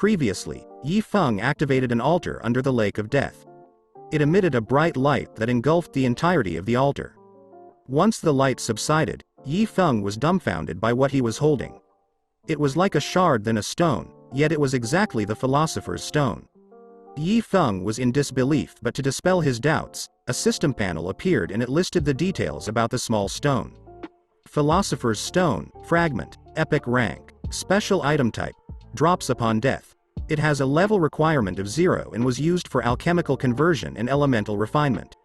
Previously, Yi Feng activated an altar under the Lake of Death. It emitted a bright light that engulfed the entirety of the altar. Once the light subsided, Yi Feng was dumbfounded by what he was holding. It was like a shard than a stone, yet it was exactly the philosopher's stone. Yi Feng was in disbelief, but to dispel his doubts, a system panel appeared and it listed the details about the small stone. Philosopher's Stone, Fragment, Epic Rank, Special Item Type, Drops upon Death. It has a level requirement of 0 and was used for alchemical conversion and elemental refinement.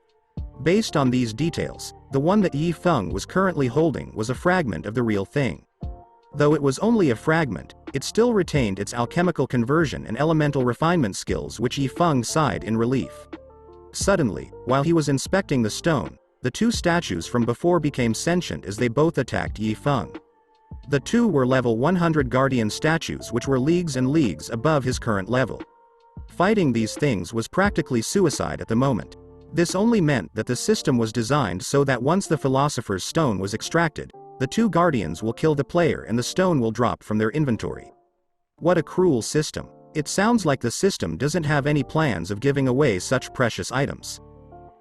Based on these details, the one that Yi Feng was currently holding was a fragment of the real thing. Though it was only a fragment, it still retained its alchemical conversion and elemental refinement skills, which Yi Feng sighed in relief. Suddenly, while he was inspecting the stone, the two statues from before became sentient as they both attacked Yi Feng. The two were level 100 guardian statues which were leagues and leagues above his current level. Fighting these things was practically suicide at the moment. This only meant that the system was designed so that once the Philosopher's Stone was extracted, the two guardians will kill the player and the stone will drop from their inventory. What a cruel system. It sounds like the system doesn't have any plans of giving away such precious items.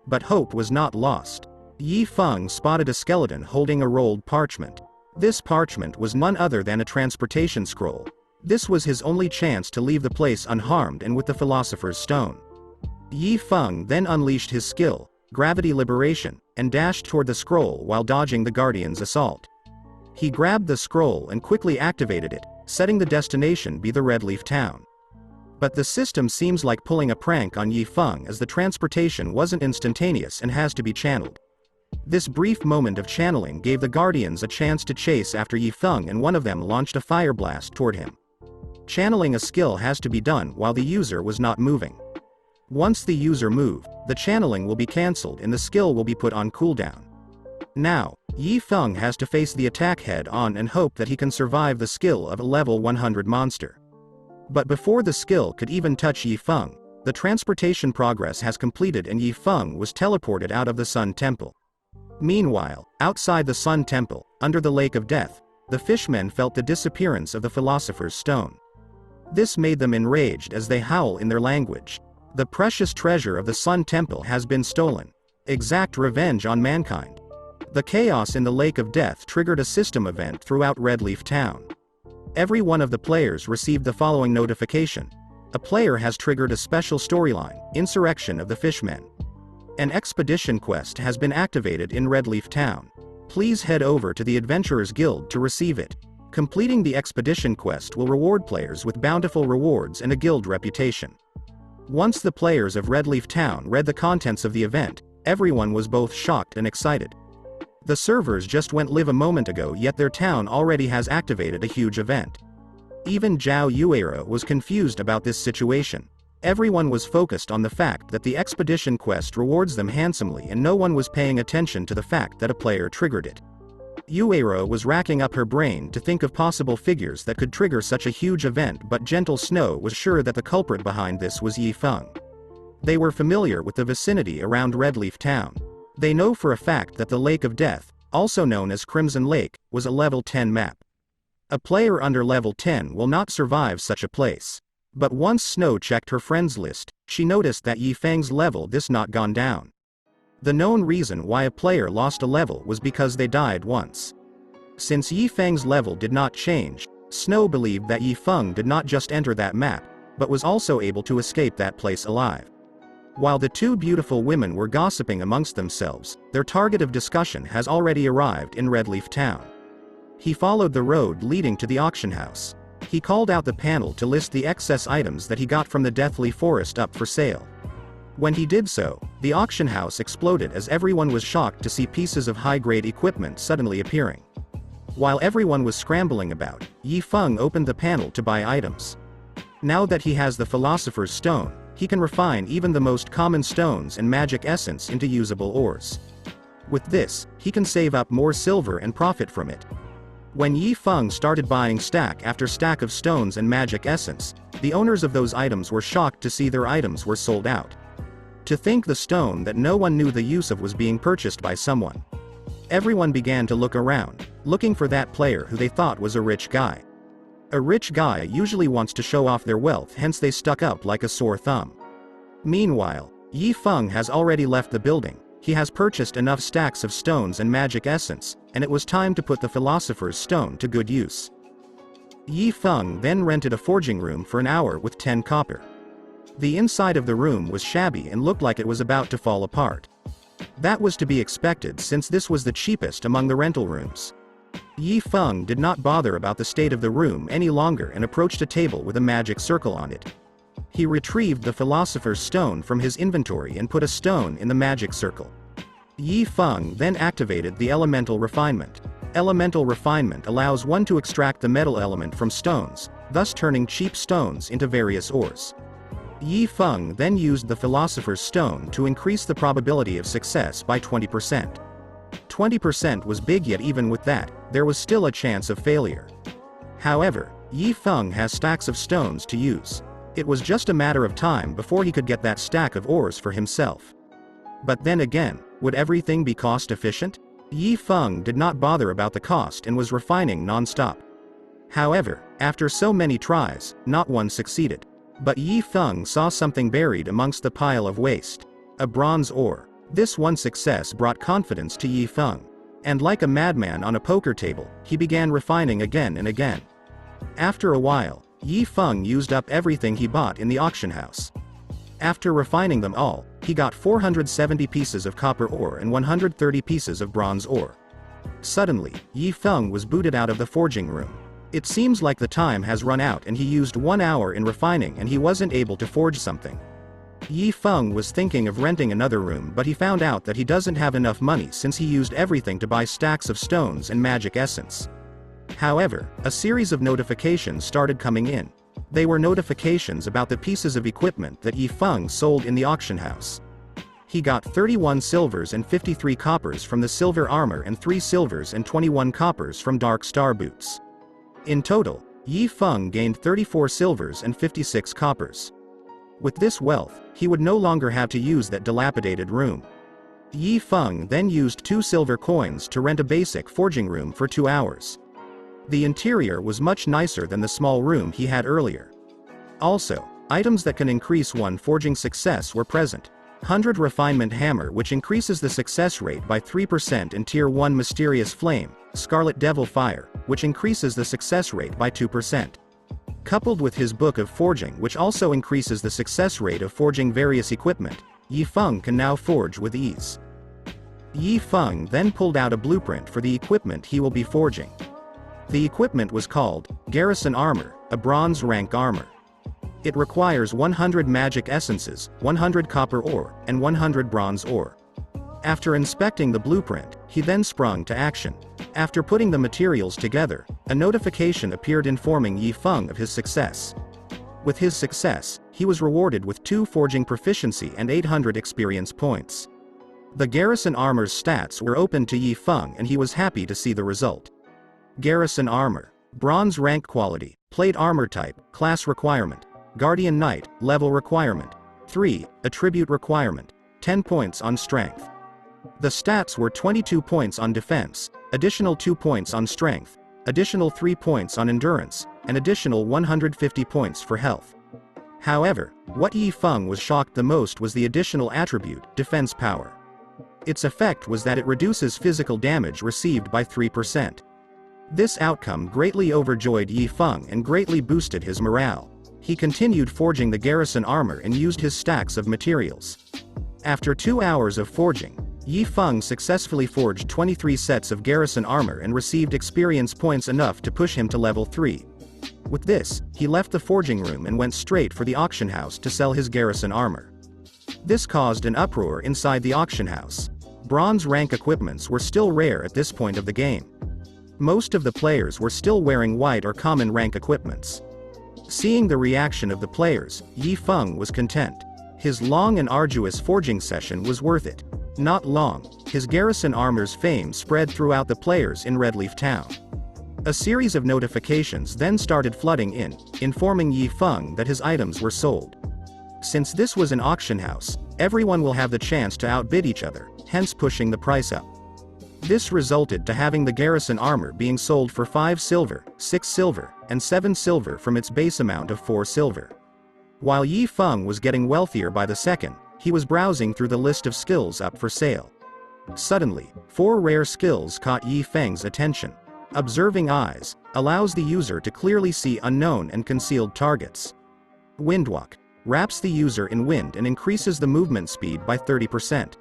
But hope was not lost. Yi Feng spotted a skeleton holding a rolled parchment. This parchment was none other than a transportation scroll. This was his only chance to leave the place unharmed and with the Philosopher's Stone. Yi Feng then unleashed his skill, Gravity Liberation, and dashed toward the scroll while dodging the Guardian's assault. He grabbed the scroll and quickly activated it, setting the destination be the Redleaf Town. But the system seems like pulling a prank on Yi Feng, as the transportation wasn't instantaneous and has to be channeled. This brief moment of channeling gave the Guardians a chance to chase after Yi Feng, and one of them launched a fire blast toward him. Channeling a skill has to be done while the user was not moving. Once the user moved, the channeling will be cancelled and the skill will be put on cooldown. Now, Yi Feng has to face the attack head-on and hope that he can survive the skill of a level 100 monster. But before the skill could even touch Yi Feng, the transportation progress has completed and Yi Feng was teleported out of the Sun Temple. Meanwhile, outside the Sun Temple, under the Lake of Death, the fishmen felt the disappearance of the Philosopher's Stone. This made them enraged as they howl in their language. The precious treasure of the Sun Temple has been stolen. Exact revenge on mankind. The chaos in the Lake of Death triggered a system event throughout Redleaf Town. Every one of the players received the following notification. A player has triggered a special storyline, Insurrection of the Fishmen. An expedition quest has been activated in Redleaf Town. Please head over to the Adventurers Guild to receive it. Completing the expedition quest will reward players with bountiful rewards and a guild reputation. Once the players of Redleaf Town read the contents of the event, everyone was both shocked and excited. The servers just went live a moment ago, yet their town already has activated a huge event. Even Zhao Yuero was confused about this situation. Everyone was focused on the fact that the expedition quest rewards them handsomely, and no one was paying attention to the fact that a player triggered it. Yuero was racking up her brain to think of possible figures that could trigger such a huge event, but Gentle Snow was sure that the culprit behind this was Yi Feng. They were familiar with the vicinity around Redleaf Town. They know for a fact that the Lake of Death, also known as Crimson Lake, was a level 10 map. A player under level 10 will not survive such a place. But once Snow checked her friends list, she noticed that Yi Feng's level this not gone down. The known reason why a player lost a level was because they died once. Since Yi Feng's level did not change, Snow believed that Yi Feng did not just enter that map, but was also able to escape that place alive. While the two beautiful women were gossiping amongst themselves, their target of discussion has already arrived in Redleaf Town. He followed the road leading to the auction house. He called out the panel to list the excess items that he got from the Deathly Forest up for sale. When he did so, the auction house exploded as everyone was shocked to see pieces of high-grade equipment suddenly appearing. While everyone was scrambling about, Yi Feng opened the panel to buy items. Now that he has the Philosopher's Stone, he can refine even the most common stones and magic essence into usable ores. With this, he can save up more silver and profit from it. When Yi Feng started buying stack after stack of stones and magic essence, the owners of those items were shocked to see their items were sold out. To think the stone that no one knew the use of was being purchased by someone. Everyone began to look around, looking for that player who they thought was a rich guy. A rich guy usually wants to show off their wealth, hence they stuck up like a sore thumb. Meanwhile, Yi Feng has already left the building. He has purchased enough stacks of stones and magic essence, and it was time to put the philosopher's stone to good use. Yi Feng then rented a forging room for an hour with 10 copper. The inside of the room was shabby and looked like it was about to fall apart. That was to be expected since this was the cheapest among the rental rooms. Yi Feng did not bother about the state of the room any longer and approached a table with a magic circle on it. He retrieved the philosopher's stone from his inventory and put a stone in the magic circle. Yi Feng then activated the elemental refinement. Elemental refinement allows one to extract the metal element from stones, thus turning cheap stones into various ores. Yi Feng then used the philosopher's stone to increase the probability of success by 20%. 20% was big, yet even with that, there was still a chance of failure. However, Yi Feng has stacks of stones to use. It was just a matter of time before he could get that stack of ores for himself. But then again, would everything be cost efficient? Yi Feng did not bother about the cost and was refining non-stop. However, after so many tries, not one succeeded. But Yi Feng saw something buried amongst the pile of waste. A bronze ore. This one success brought confidence to Yi Feng. And like a madman on a poker table, he began refining again and again. After a while, Yi Feng used up everything he bought in the auction house. After refining them all, he got 470 pieces of copper ore and 130 pieces of bronze ore. Suddenly, Yi Feng was booted out of the forging room. It seems like the time has run out and he used 1 hour in refining and he wasn't able to forge something. Yi Feng was thinking of renting another room, but he found out that he doesn't have enough money since he used everything to buy stacks of stones and magic essence. However, a series of notifications started coming in. They were notifications about the pieces of equipment that Yi Feng sold in the auction house. He got 31 silvers and 53 coppers from the silver armor and 3 silvers and 21 coppers from dark star boots. In total, Yi Feng gained 34 silvers and 56 coppers. With this wealth, he would no longer have to use that dilapidated room. Yi Feng then used 2 silver coins to rent a basic forging room for 2 hours. The interior was much nicer than the small room he had earlier. Also, items that can increase one forging success were present. 100 refinement hammer, which increases the success rate by 3%, and tier 1 mysterious flame, scarlet devil fire, which increases the success rate by 2%. Coupled with his book of forging, which also increases the success rate of forging various equipment, Yi Feng can now forge with ease. Yi Feng then pulled out a blueprint for the equipment he will be forging. The equipment was called Garrison Armor, a bronze rank armor. It requires 100 magic essences, 100 copper ore, and 100 bronze ore. After inspecting the blueprint, he then sprung to action. After putting the materials together, a notification appeared informing Yi Feng of his success. With his success, he was rewarded with 2 forging proficiency and 800 experience points. The Garrison Armor's stats were open to Yi Feng and he was happy to see the result. Garrison Armor. Bronze rank quality, plate armor type, class requirement. Guardian Knight, level requirement. 3, attribute requirement. 10 points on strength. The stats were 22 points on defense, additional 2 points on strength, additional 3 points on endurance, and additional 150 points for health. However, what Yi Feng was shocked the most was the additional attribute, defense power. Its effect was that it reduces physical damage received by 3%. This outcome greatly overjoyed Yi Feng and greatly boosted his morale. He continued forging the Garrison Armor and used his stacks of materials. After 2 hours of forging, Yi Feng successfully forged 23 sets of Garrison Armor and received experience points enough to push him to level 3. With this, he left the forging room and went straight for the auction house to sell his Garrison Armor. This caused an uproar inside the auction house. Bronze rank equipments were still rare at this point of the game. Most of the players were still wearing white or common rank equipments. Seeing the reaction of the players, Yi Feng was content. His long and arduous forging session was worth it. Not long, his Garrison Armor's fame spread throughout the players in Redleaf Town. A series of notifications then started flooding in, informing Yi Feng that his items were sold. Since this was an auction house, everyone will have the chance to outbid each other, hence pushing the price up. This resulted to having the garrison armor being sold for 5 silver, 6 silver, and 7 silver from its base amount of 4 silver. While Yi Feng was getting wealthier by the second, he was browsing through the list of skills up for sale. Suddenly, 4 rare skills caught Yi Feng's attention. Observing Eyes allows the user to clearly see unknown and concealed targets. Windwalk wraps the user in wind and increases the movement speed by 30%.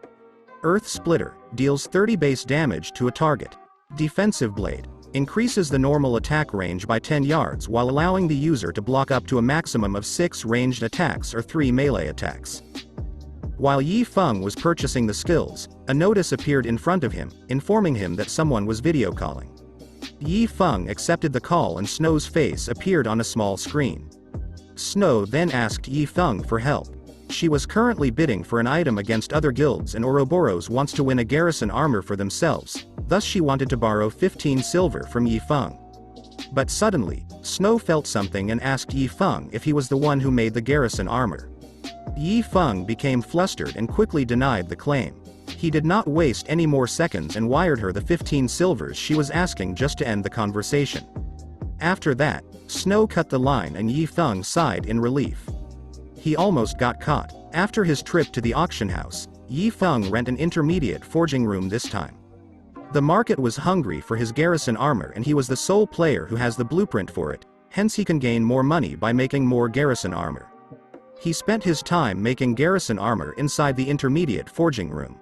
Earth Splitter deals 30 base damage to a target. Defensive Blade increases the normal attack range by 10 yards while allowing the user to block up to a maximum of 6 ranged attacks or 3 melee attacks. While Yi Feng was purchasing the skills, a notice appeared in front of him, informing him that someone was video calling. Yi Feng accepted the call and Snow's face appeared on a small screen. Snow then asked Yi Feng for help. She was currently bidding for an item against other guilds and Ouroboros wants to win a garrison armor for themselves, thus she wanted to borrow 15 silver from Yi Feng. But suddenly, Snow felt something and asked Yi Feng if he was the one who made the garrison armor. Yi Feng became flustered and quickly denied the claim. He did not waste any more seconds and wired her the 15 silvers she was asking just to end the conversation. After that, Snow cut the line and Yi Feng sighed in relief. He almost got caught. After his trip to the auction house, Yi Feng rent an intermediate forging room this time. The market was hungry for his garrison armor and he was the sole player who has the blueprint for it, hence he can gain more money by making more garrison armor. He spent his time making garrison armor inside the intermediate forging room.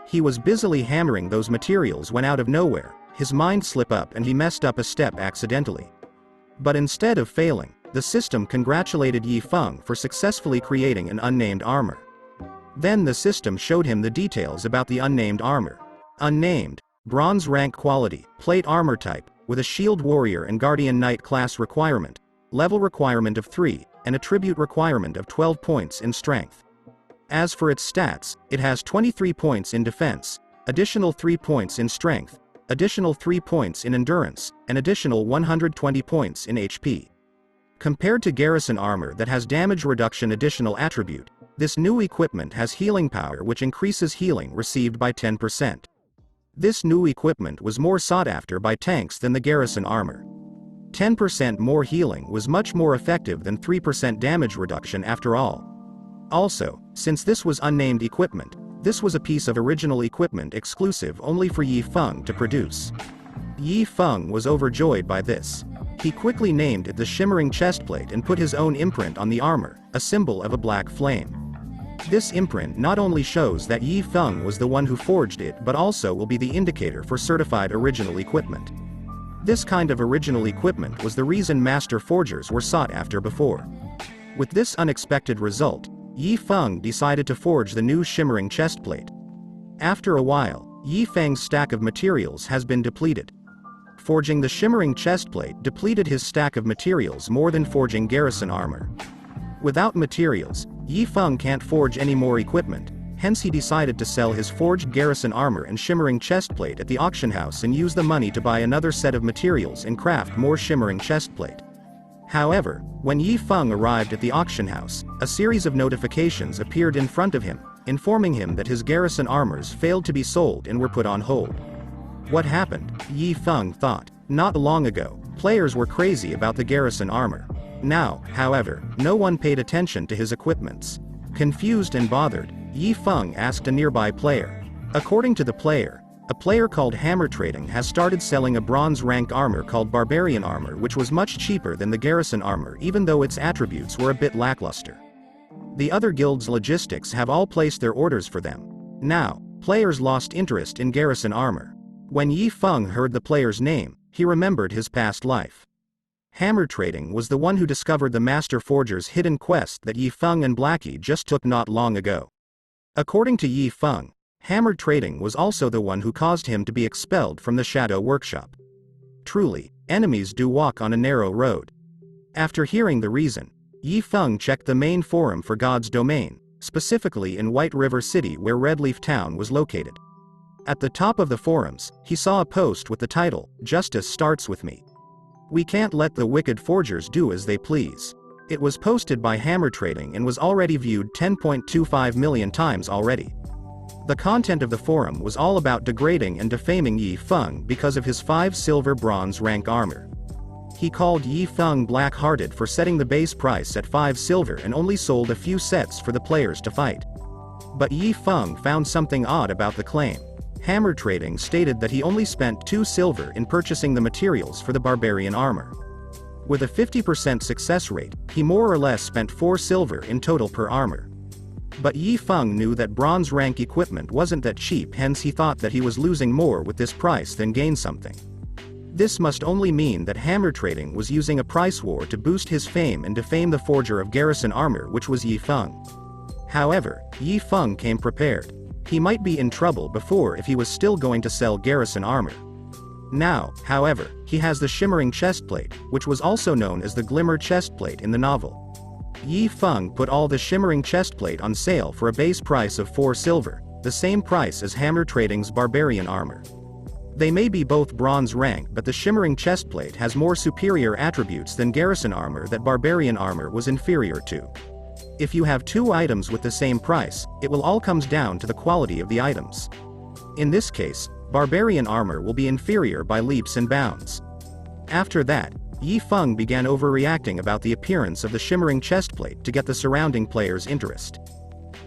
He was busily hammering those materials when out of nowhere, his mind slipped up and he messed up a step accidentally. But instead of failing, the system congratulated Yi Feng for successfully creating an unnamed armor. Then the system showed him the details about the unnamed armor. Unnamed, bronze rank quality, plate armor type, with a shield warrior and guardian knight class requirement, level requirement of 3, and attribute requirement of 12 points in strength. As for its stats, it has 23 points in defense, additional 3 points in strength, additional 3 points in endurance, and additional 120 points in HP. Compared to garrison armor that has damage reduction additional attribute, this new equipment has healing power which increases healing received by 10%. This new equipment was more sought after by tanks than the garrison armor. 10% more healing was much more effective than 3% damage reduction after all. Also, since this was unnamed equipment, this was a piece of original equipment exclusive only for Yi Feng to produce. Yi Feng was overjoyed by this. He quickly named it the shimmering chestplate and put his own imprint on the armor, a symbol of a black flame. This imprint not only shows that Yi Feng was the one who forged it but also will be the indicator for certified original equipment. This kind of original equipment was the reason master forgers were sought after before. With this unexpected result, Yi Feng decided to forge the new shimmering chestplate. After a while, Yi Feng's stack of materials has been depleted. Forging the shimmering chestplate depleted his stack of materials more than forging garrison armor. Without materials, Yi Feng can't forge any more equipment, hence he decided to sell his forged garrison armor and shimmering chestplate at the auction house and use the money to buy another set of materials and craft more shimmering chestplate. However, when Yi Feng arrived at the auction house, a series of notifications appeared in front of him, informing him that his garrison armors failed to be sold and were put on hold. What happened? Yi Feng thought. Not long ago, players were crazy about the garrison armor. Now, however, no one paid attention to his equipments. Confused and bothered, Yi Feng asked a nearby player. According to the player, a player called Hammer Trading has started selling a bronze rank armor called Barbarian armor which was much cheaper than the garrison armor even though its attributes were a bit lackluster. The other guilds' logistics have all placed their orders for them. Now, players lost interest in garrison armor. When Yi Feng heard the player's name, he remembered his past life. Hammer Trading was the one who discovered the Master Forger's hidden quest that Yi Feng and Blackie just took not long ago. According to Yi Feng, Hammer Trading was also the one who caused him to be expelled from the Shadow Workshop. Truly, enemies do walk on a narrow road. After hearing the reason, Yi Feng checked the main forum for God's domain, specifically in White River City where Redleaf Town was located. At the top of the forums, he saw a post with the title, "Justice Starts With Me." We can't let the wicked forgers do as they please. It was posted by Hammer Trading and was already viewed 10.25 million times already. The content of the forum was all about degrading and defaming Yi Feng because of his 5 silver bronze rank armor. He called Yi Feng black-hearted for setting the base price at 5 silver and only sold a few sets for the players to fight. But Yi Feng found something odd about the claim. Hammer Trading stated that he only spent 2 silver in purchasing the materials for the barbarian armor. With a 50% success rate, he more or less spent 4 silver in total per armor. But Yi Feng knew that bronze rank equipment wasn't that cheap, hence he thought that he was losing more with this price than gain something. This must only mean that Hammer Trading was using a price war to boost his fame and defame the forger of garrison armor, which was Yi Feng. However, Yi Feng came prepared. He might be in trouble before if he was still going to sell garrison armor. Now, however, he has the shimmering chestplate, which was also known as the glimmer chestplate in the novel. Yi Feng put all the shimmering chestplate on sale for a base price of 4 silver, the same price as Hammer Trading's barbarian armor. They may be both bronze rank, but the shimmering chestplate has more superior attributes than garrison armor that barbarian armor was inferior to. If you have 2 items with the same price, it will all comes down to the quality of the items. In this case, barbarian armor will be inferior by leaps and bounds. After that, Yi Feng began overreacting about the appearance of the shimmering chestplate to get the surrounding players' interest.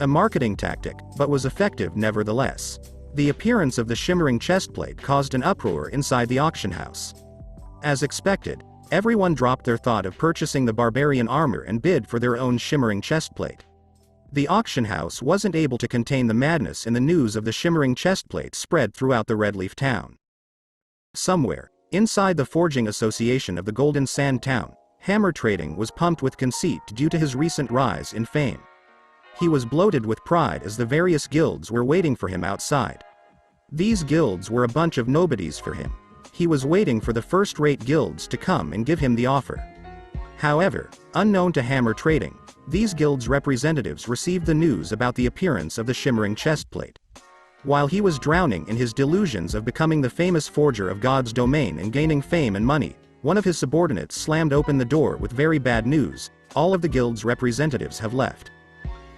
A marketing tactic, but was effective nevertheless. The appearance of the shimmering chestplate caused an uproar inside the auction house. As expected, everyone dropped their thought of purchasing the barbarian armor and bid for their own shimmering chestplate. The auction house wasn't able to contain the madness, and the news of the shimmering chestplate spread throughout the Redleaf town. Somewhere, inside the Forging Association of the Golden Sand Town, Hammer Trading was pumped with conceit due to his recent rise in fame. He was bloated with pride as the various guilds were waiting for him outside. These guilds were a bunch of nobodies for him. He was waiting for the first-rate guilds to come and give him the offer. However, unknown to Hammer Trading, these guilds' representatives received the news about the appearance of the shimmering chestplate. While he was drowning in his delusions of becoming the famous forger of God's domain and gaining fame and money, one of his subordinates slammed open the door with very bad news: all of the guild's representatives have left.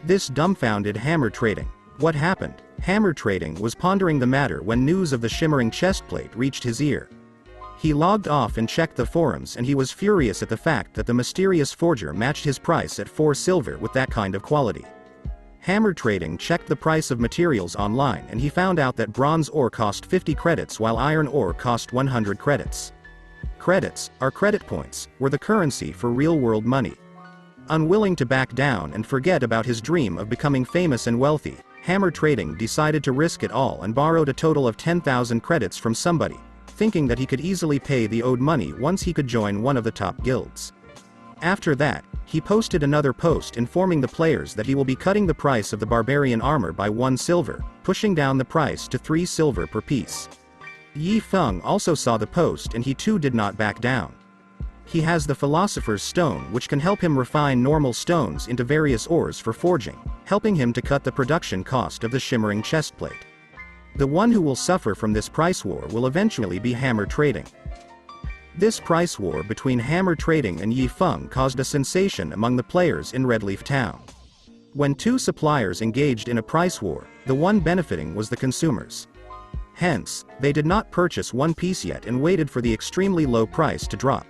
This dumbfounded Hammer Trading. What happened? Hammer Trading was pondering the matter when news of the shimmering chestplate reached his ear. He logged off and checked the forums, and he was furious at the fact that the mysterious forger matched his price at 4 silver with that kind of quality. Hammer Trading checked the price of materials online, and he found out that bronze ore cost 50 credits while iron ore cost 100 credits. Credits, or credit points, were the currency for real-world money. Unwilling to back down and forget about his dream of becoming famous and wealthy, Hammer Trading decided to risk it all and borrowed a total of 10,000 credits from somebody, thinking that he could easily pay the owed money once he could join one of the top guilds. After that, he posted another post informing the players that he will be cutting the price of the barbarian armor by 1 silver, pushing down the price to 3 silver per piece. Yi Feng also saw the post, and he too did not back down. He has the Philosopher's Stone, which can help him refine normal stones into various ores for forging, helping him to cut the production cost of the shimmering chestplate. The one who will suffer from this price war will eventually be Hammer Trading. This price war between Hammer Trading and Yi Feng caused a sensation among the players in Redleaf Town. When 2 suppliers engaged in a price war, the one benefiting was the consumers. Hence, they did not purchase one piece yet and waited for the extremely low price to drop.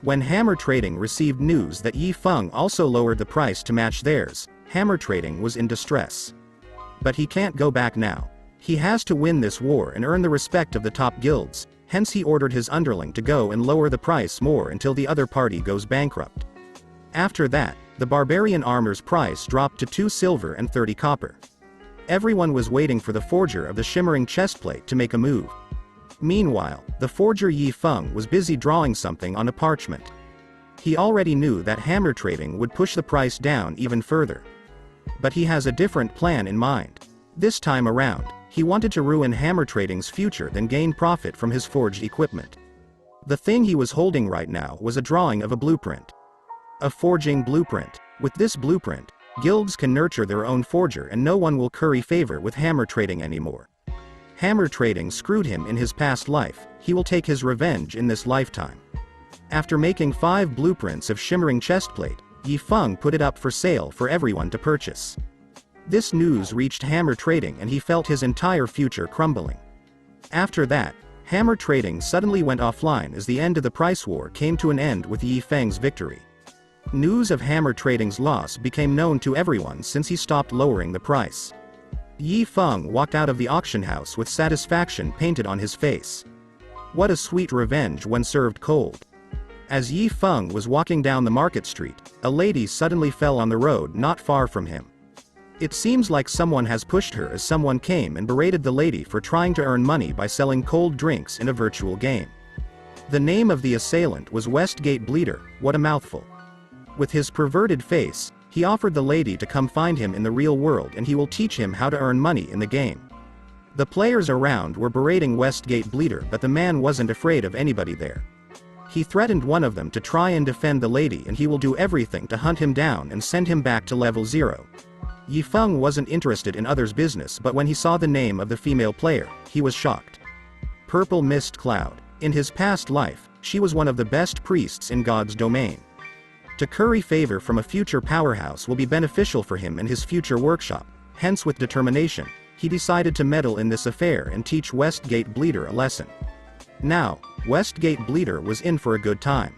When Hammer Trading received news that Yi Feng also lowered the price to match theirs, Hammer Trading was in distress. But he can't go back now. He has to win this war and earn the respect of the top guilds, hence he ordered his underling to go and lower the price more until the other party goes bankrupt. After that, the barbarian armor's price dropped to 2 silver and 30 copper. Everyone was waiting for the forger of the shimmering chestplate to make a move. Meanwhile, the forger Yi Feng was busy drawing something on a parchment. He already knew that Hammer Trading would push the price down even further. But he has a different plan in mind. This time around, he wanted to ruin Hammer Trading's future than gain profit from his forged equipment. The thing he was holding right now was a drawing of a blueprint. A forging blueprint. With this blueprint, guilds can nurture their own forger and no one will curry favor with Hammer Trading anymore. Hammer Trading screwed him in his past life, he will take his revenge in this lifetime. After making 5 blueprints of shimmering chestplate, Yi Feng put it up for sale for everyone to purchase. This news reached Hammer Trading and he felt his entire future crumbling. After that, Hammer Trading suddenly went offline as the end of the price war came to an end with Yi Feng's victory. News of Hammer Trading's loss became known to everyone since he stopped lowering the price. Yi Feng walked out of the auction house with satisfaction painted on his face. What a sweet revenge when served cold. As Yi Feng was walking down the market street, a lady suddenly fell on the road not far from him. It seems like someone has pushed her as someone came and berated the lady for trying to earn money by selling cold drinks in a virtual game. The name of the assailant was Westgate Bleeder. What a mouthful. With his perverted face, he offered the lady to come find him in the real world and he will teach him how to earn money in the game. The players around were berating Westgate Bleeder, but the man wasn't afraid of anybody there. He threatened one of them to try and defend the lady and he will do everything to hunt him down and send him back to level 0. Yi Feng wasn't interested in others' business, but when he saw the name of the female player, he was shocked. Purple Mist Cloud. In his past life, she was one of the best priests in God's domain. To curry favor from a future powerhouse will be beneficial for him and his future workshop, hence with determination, he decided to meddle in this affair and teach Westgate Bleeder a lesson. Now, Westgate Bleeder was in for a good time.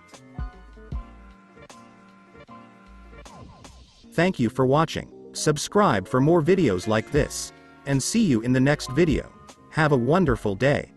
Thank you for watching. Subscribe for more videos like this. And see you in the next video. Have a wonderful day.